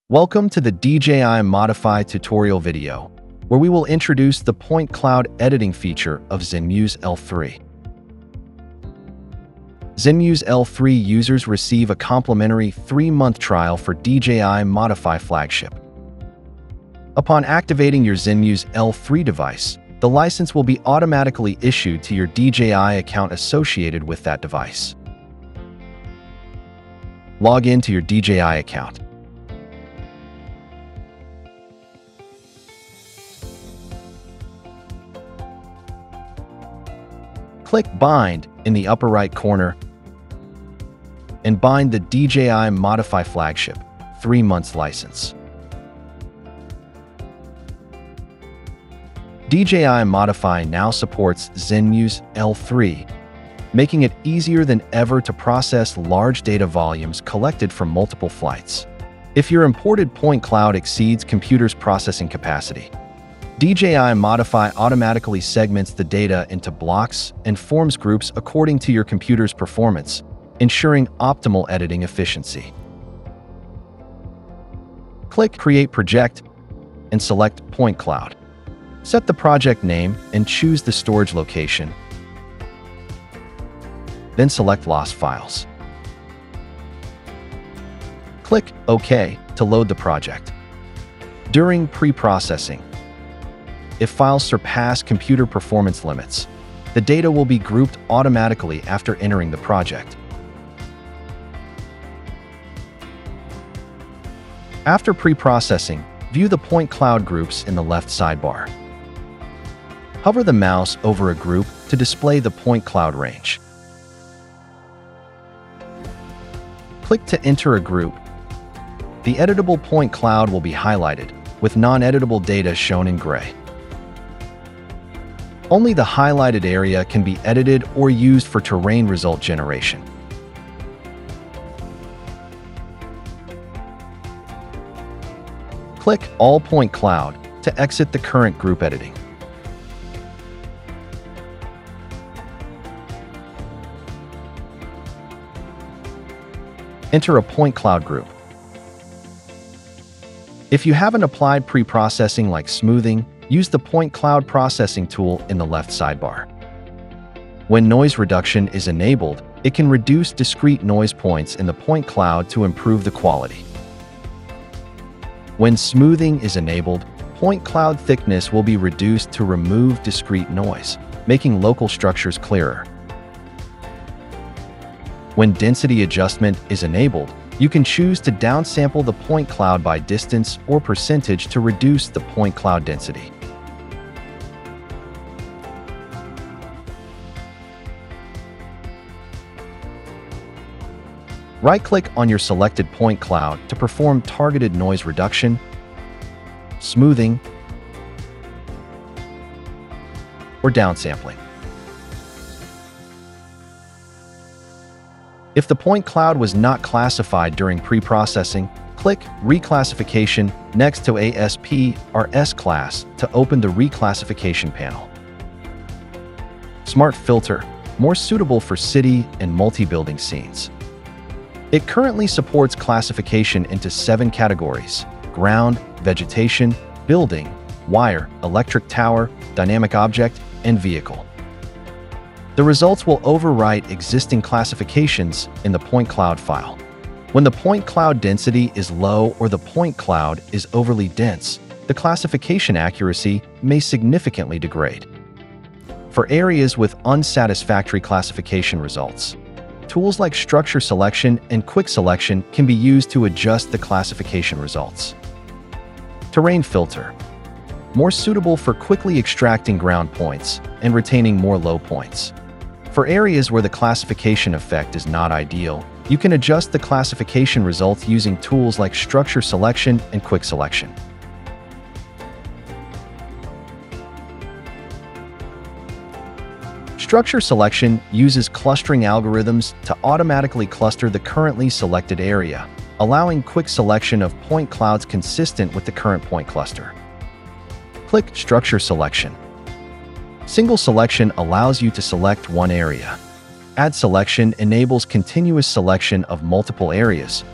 Welcome to the DJI Modify tutorial video, where we will introduce the point cloud editing feature of Zenmuse L3. Zenmuse L3 users receive a complimentary 3-month trial for DJI Modify flagship. Upon activating your Zenmuse L3 device, the license will be automatically issued to your DJI account associated with that device. Log in to your DJI account. Click Bind in the upper right corner and bind the DJI Modify flagship 3 months license. DJI Modify now supports Zenmuse L3, making it easier than ever to process large data volumes collected from multiple flights. If your imported point cloud exceeds computer's processing capacity, DJI Modify automatically segments the data into blocks and forms groups according to your computer's performance, ensuring optimal editing efficiency. Click Create Project and select Point Cloud. Set the project name and choose the storage location. Then select Lost Files. Click OK to load the project. During pre-processing, if files surpass computer performance limits, the data will be grouped automatically after entering the project. After pre-processing, view the point cloud groups in the left sidebar. Hover the mouse over a group to display the point cloud range. Click to enter a group. The editable point cloud will be highlighted, with non-editable data shown in gray. Only the highlighted area can be edited or used for terrain result generation. Click All Point Cloud to exit the current group editing. Enter a point cloud group. If you haven't applied pre-processing like smoothing, use the point cloud processing tool in the left sidebar. When noise reduction is enabled, it can reduce discrete noise points in the point cloud to improve the quality. When smoothing is enabled, point cloud thickness will be reduced to remove discrete noise, making local structures clearer. When density adjustment is enabled, you can choose to downsample the point cloud by distance or percentage to reduce the point cloud density. Right-click on your selected point cloud to perform targeted noise reduction, smoothing, or downsampling. If the point cloud was not classified during pre-processing, click Reclassification next to ASP or S-Class to open the reclassification panel. Smart Filter, more suitable for city and multi-building scenes. It currently supports classification into 7 categories: ground, vegetation, building, wire, electric tower, dynamic object, and vehicle. The results will overwrite existing classifications in the point cloud file. When the point cloud density is low or the point cloud is overly dense, the classification accuracy may significantly degrade. For areas with unsatisfactory classification results, tools like structure selection and quick selection can be used to adjust the classification results. Terrain filter, more suitable for quickly extracting ground points and retaining more low points. For areas where the classification effect is not ideal, you can adjust the classification results using tools like structure selection and quick selection. Structure selection uses clustering algorithms to automatically cluster the currently selected area, allowing quick selection of point clouds consistent with the current point cluster. Click Structure Selection. Single selection allows you to select one area. Add selection enables continuous selection of multiple areas.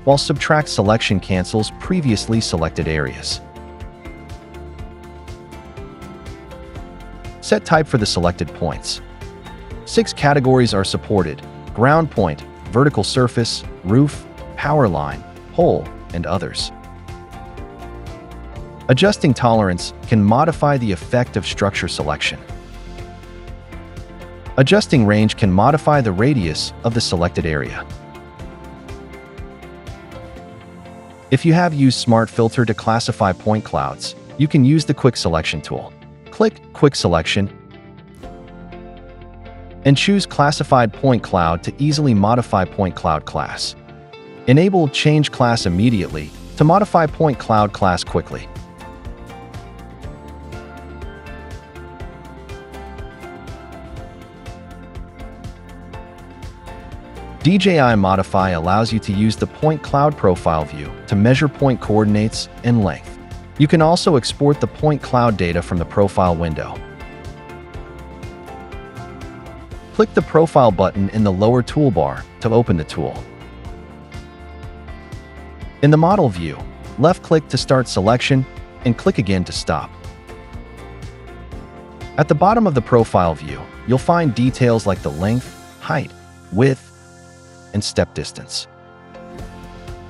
while subtract selection cancels previously selected areas. Set type for the selected points. 6 categories are supported: ground point, vertical surface, roof, power line, pole, and others. Adjusting tolerance can modify the effect of structure selection. Adjusting range can modify the radius of the selected area. If you have used Smart Filter to classify point clouds, you can use the Quick Selection tool. Click Quick Selection and choose Classified Point Cloud to easily modify point cloud class. Enable Change Class immediately to modify point cloud class quickly. DJI Modify allows you to use the Point Cloud Profile view to measure point coordinates and length. You can also export the point cloud data from the profile window. Click the Profile button in the lower toolbar to open the tool. In the Model view, left-click to start selection and click again to stop. At the bottom of the profile view, you'll find details like the length, height, width, and step distance.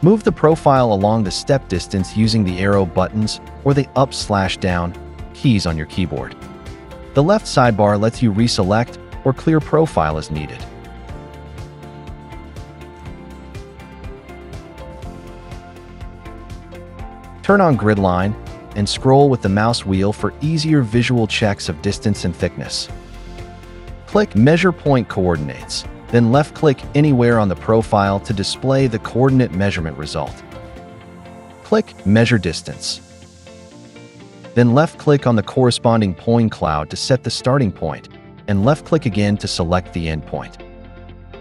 Move the profile along the step distance using the arrow buttons or the up/down keys on your keyboard. The left sidebar lets you reselect or clear profile as needed. Turn on grid line and scroll with the mouse wheel for easier visual checks of distance and thickness. Click Measure Point Coordinates, then left-click anywhere on the profile to display the coordinate measurement result. Click Measure Distance. Then left-click on the corresponding point cloud to set the starting point, and left-click again to select the end point.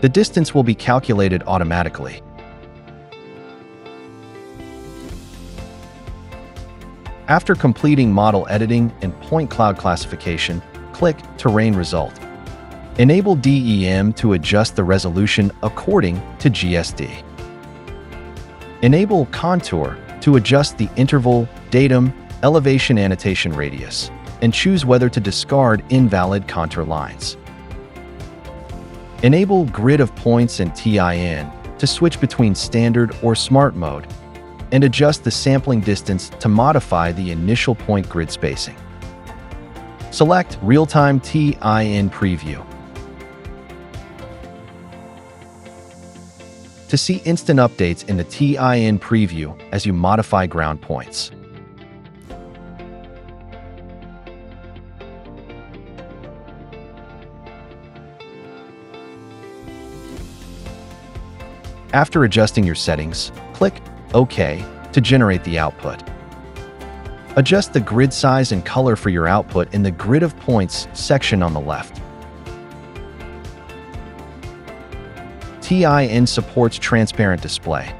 The distance will be calculated automatically. After completing model editing and point cloud classification, click Terrain Result. Enable DEM to adjust the resolution according to GSD. Enable Contour to adjust the interval, datum, elevation annotation radius, and choose whether to discard invalid contour lines. Enable Grid of Points and TIN to switch between Standard or Smart mode, and adjust the sampling distance to modify the initial point grid spacing. Select Real-Time TIN Preview to see instant updates in the TIN preview as you modify ground points. After adjusting your settings, click OK to generate the output. Adjust the grid size and color for your output in the Grid of Points section on the left. TIN supports transparent display,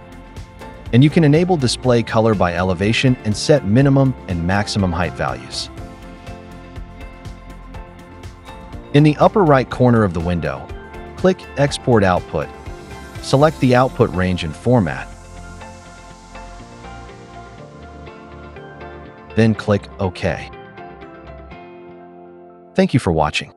and you can enable display color by elevation and set minimum and maximum height values. In the upper right corner of the window, click Export Output. Select the output range and format. Then click OK. Thank you for watching.